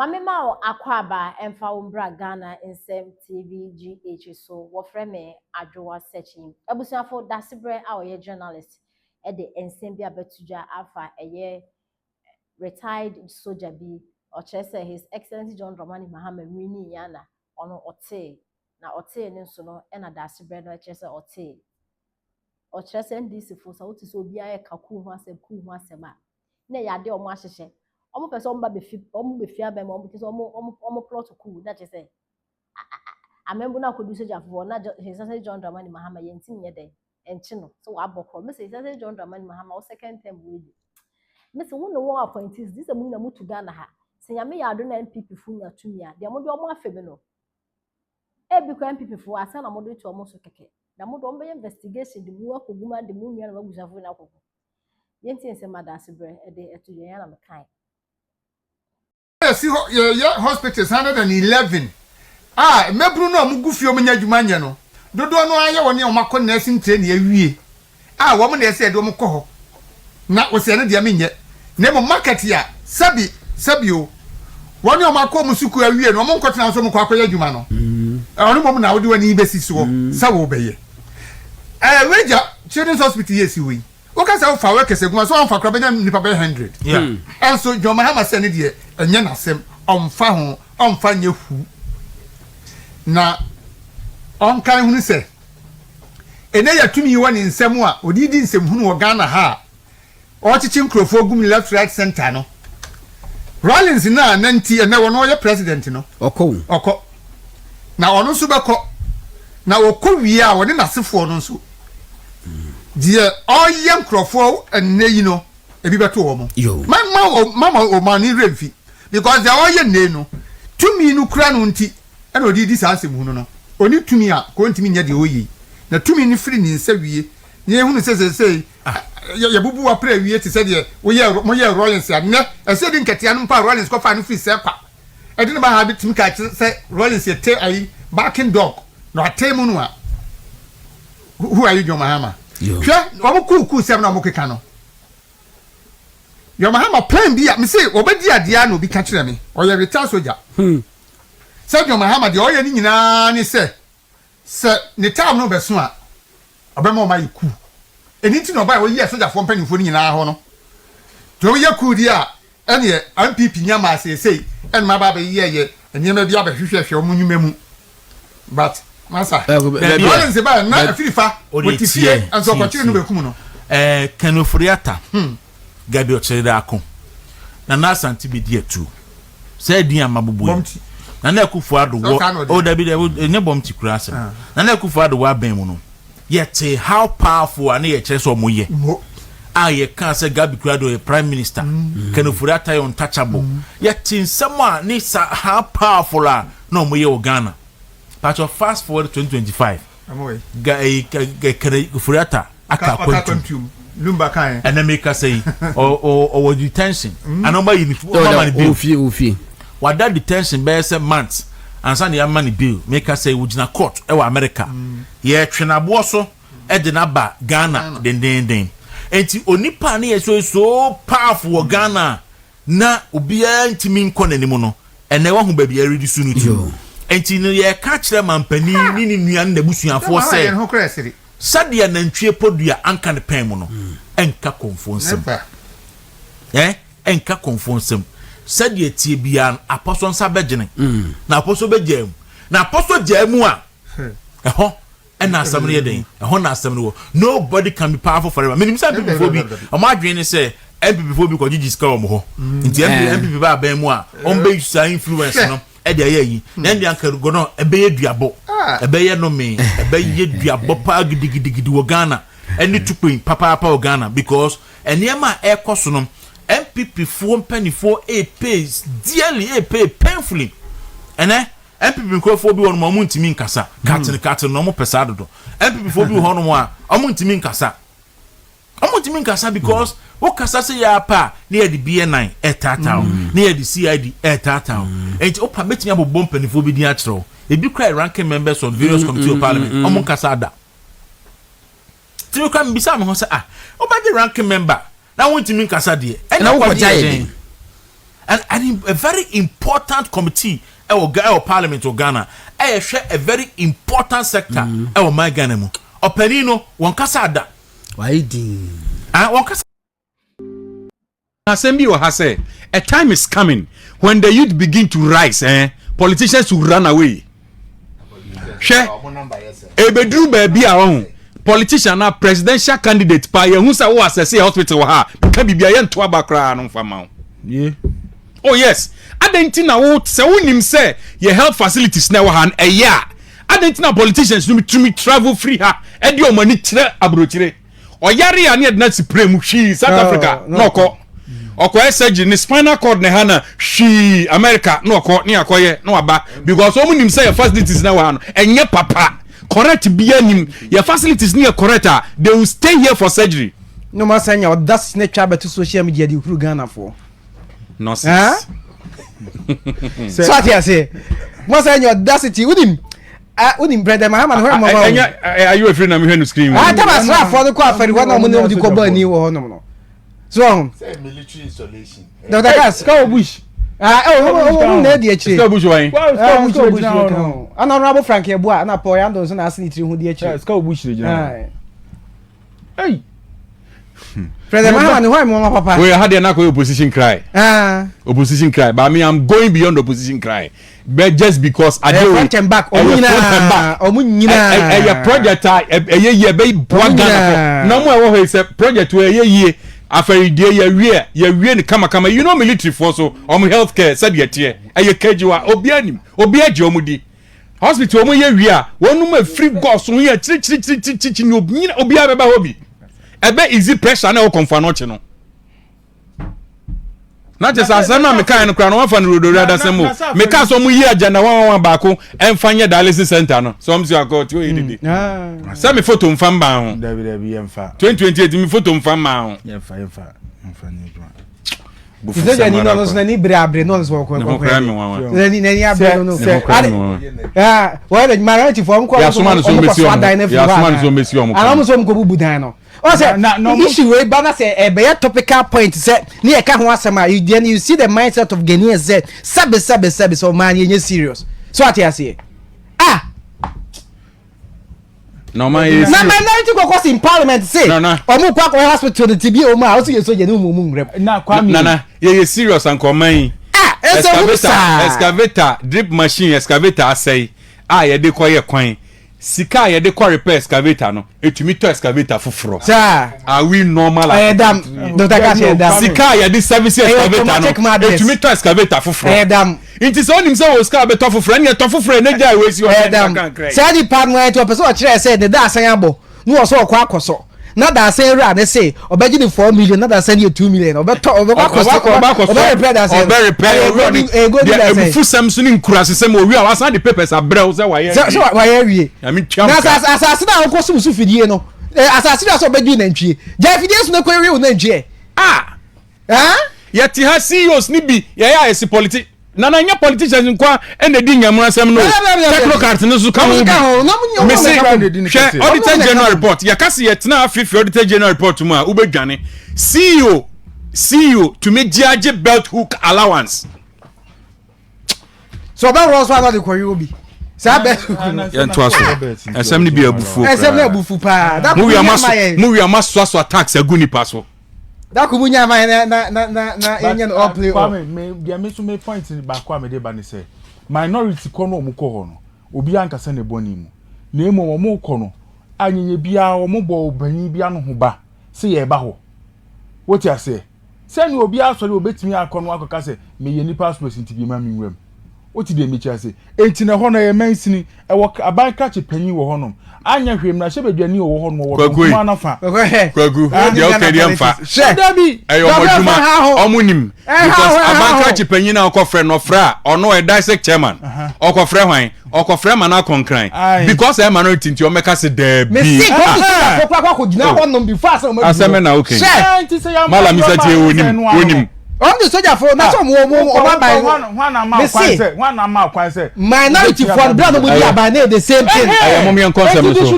Mame ma akwaba emfa umbra Ghana nsem TVGH so wo frɛ me adwowa searching abusuafo dasebre a oyɛ journalist e de nsem bi abetuja afa eye retired soldier bi o say His Excellency John Dramani Mahama Mwini yana ono ote na ote ne nso no e na dasebre no say ote o say NDC fo so wote so obi aye kaku ho asem a na yade omo ahyehye omo person ba befi abem omo kese omo plot cool that is say amembu na kodu soja for na His Excellency John Dramani Mahama yentim ye den enchi no so wa bokro me say His Excellency John Dramani Mahama o second term we dey me say won no one appointees this amu na mutu Ghana ha say yame ya do na MPP fu nya tumi a de mo de omo afebe no e bi ko MPP fu asa na mo do to omo so keke na mo do omo investigation de mu akoguma de mu nua na magusafo na akogo yentim say madase bre e de etu ye na me kan see hospitals 111 mebru no amugu fie omnya dwuma nye no dodo no aye woni o makọ nursing training awie wo mo na ese de o mkọ ho na wo se ne de menye na mo market ya sabi o woni o makọ musuku awie no mo nkọtena so mkọ akoya dwuma no ono mo na wo de wani besi so sa wo beye Reja Children's Hospital yesi we Oka sa fa we kese guma so on fa kra benya nipa be 100 yeah and so John Mahama say ne de enye nasem onfa ho onfa nye hu na on kan hunu se ene ya tumi woni nsem a odidi nsem hunu wo Ghana ha o chichi nkrofo gum left right center no Rollins na nanti ene wo no ye president no okọ na ono so bekọ na okọ wi a woni nasefo no nso die oye nkrofo enne yi no ebi beto wo mo mama o mani remfi because the oye ne no tumi no kura no nti ena odidi sansem hunu no oni tumi a ko ntimi nya de oyi na tumi ni firi ni nsa wie ni ehunu se ya bubu wa pra wie ti se de wo ye Rollins ya ne ese di nketia no pa Rollins ko fa no firi se kwa e de ba ha bi timi ka se Rollins ye te ai backing dog no atemu no a who are you John Mahama hwe omo kuku sem na mo keka no John Mahama plan bi a me say obedi ade a no bi ka kire me o ye retired soldier say John Mahama de o ye ni nyina ni se ne time no beso a obema o ma yiku eniti no ba o ye soldier fo mpanifo ni nyina ho no to ye ku di a ene MPP nyama say en ma ba be ye enema bi abehwehwehwe o munwuma mu but masa Rollins ba na afirifa otifie anso kwachire no bekum no kanofuriata gabi ochire akon na nasanti be die tu say din amabubu na na akufu ado wo da bi ne bomti kura asem na na akufu ado wa ben mu no yet how powerful and ye kire so moye ye kan say gabi kura do prime minister kanofuriata you untouchable yet nsem a ni how powerful a no moye o Ghana. But fast forward 2025. Furiata aka lumba kan and then make us say or detention and nobody bill what that detention be say months and san the money bill make us say ujina court e wa America ye twenabo so e de na ba Ghana den enti onipa na ye so powerful wo Ghana na obia ntimi nko nanim no ene wa hu ba bia ready sunu ti enti no ye ka kire mampani ni nuan na busuafo se sadia nantwie podua anka ne pen mu no enka konfonsem enka konfonsem sadia tie bia apostle nsa begene na apostle begem na apostle jemu a eho ena asem ne den eho na asem ne wo nobody can be powerful forever menim say people before bi o ma dwen ne say MPP before bi ko gigi ska o mo ho nti MPP ba ban mu a on be use influence no e de ayi na ndi anka go no ebe ye duabo ebe ye no me ebe ye duabo pa gidigidi wo Ghana eni tukpin papa o Ghana because eniema e koso no MPP fo mpanifo e pays dearly e pay painfully ene MPP ko fo bi won mo ntimi nkasa katin no mo pesa dodo MPP fo bi ho no mo a mo ntimi nkasa because o kasa se ya pa near the BN9 etata near the CID etata and o pa betimi abobom panifo bi din a kiro e bi cry ranking members of various committee of parliament omo kasa da ti o kan bisa me ho se o ba di ranking member na won timi kasa de e na wo and a very important committee or Parliament or Ghana share a very important sector my Ghana mu openino won kasa ada why di won kasa assembly or has say a time is coming when the youth begin to rise politicians will run away share ebedru baby a politician na presidential candidate pa ye hu say wo assess hospital ha ka bibia ye nto abakra no fama yeah. Oh yes adentina wo se wonim say your health facilities na wo han eya adentina politicians no me travel free ha e di o mani kire abrochire oyare ya ne na supreme hwi South Africa no ko okwa surgery ni spinal cord ne ha na hwi America no ko ne akoye no aba because omunim say your facilities na wo han enye papa correct bianim your facilities near correct they will stay here for surgery no ma sanya that's ne twa beto social media di huru Ghana for nonsense so I say mo sanya audacity unim brother Muhammad ho mo are you afraid na me hwenu screen ta ba sra for the ko afari wa na mo ne di ko ba ni wo ho no so say military installation Dr. Gas Ska Bush na di akire Ska Bush why Ska Bush ana honorable Frank Ebua na Paul Yando so na asini tiri hu di akire Ska Bush region hey brother Muhammad ho mo papa we had na ko opposition cry opposition cry but me I'm going beyond opposition cry but just because I do front and back omunyina project ye be Ghana no mo e wo say project we ye aferi die ye wie ni kama you know military force so healthcare said ye tie e kejiwa obi aje omudi hospital omo ye wie a wonu ma free gods so ye chiri ni obi abeba hobi ebe easy pressure na o konfa no che no na just asana me kan no kra no wan fa no rodori adasemo me ka so mu yi agenda 111 baako emfanye dialysis center no so msi akoti o yidi sa me photo mfa mba ho David yemfa 2028 me photo mfa mba ho yemfa ni Izo ni no no ni bre no so ko ni abre no wa le marriage form ko ya suma no so mesi o mo ana so ko bubu dan no o say issue we ba na say be topical point say ni e ka ho asema you see the mindset of Ghanaians sabe so man you serious so what you say no man na minority go in parliament say omo kwa hospital the TB o ma o so ye no mu ngrem na kwa mi na ye serious and man excavator drip machine excavator asai ye de koye kwan sika ye de ko repair excavator no etumi to excavator foforo sir are we normal dam Dr. Kashi dam sika ye de service excavator no etumi to excavator foforo dam it is on himself o ska be to foforo na to foforo na jai we si o dam say the part where to person o kire say the da asan abo no so okwa akoso na da asan ra na say obeji ni 4 million na da asan ni 2 million obeto obekoso repair da asan repair fu samson nkura sesem o wi a wasan the papers abrel say why so why wi I mean champ na asase na ko su fidie no asase na so obeji na ntwie ja fidie su na ko wi na ntwie yeti ha CEOs ni bi ya esi politics nana nya politicians nkwa ene di nyamura asem no technocrat no so come me say auditor general report ya kasi yetna afifi auditor general report mu a ubedwane CEO to me judge belt hook allowance so ba ro so na de koyi obi sa belt hook ya ntwa so asem ni bi abufu pa da mu wi amaso tax aguni paso da ku munya ma na yenye no all play off me dia me so me point ba kwa me de ba ni say minority ko no mu ko ho no obi ankasa ne boni mu na emo mo ko no anyenye bia o mo bo obanyi bia no ho ba se ye ba ho what you say say ni obi asori obetimi akono akoka say me ye ni passport ntibi ma mi nwam what you dey me chia say enti na ho na ye mansini e wo aban krache panyi wo ho no anya hwem na hye badwani wo ho no wo kuma na fa kwagu de okay de mfa dabi ayo moduma omunim because abanka chipanyi na okofre no fra ono e dissect chairman okofre hwan okofre man akonkran because e minority nti o meka se de bi me see go kwa gina ho no before aseme na okay mala mi satie wonim on the soldier for na so mo ba one na ma kwan say minority for brand mo di aba na the same thing I am mo me concept so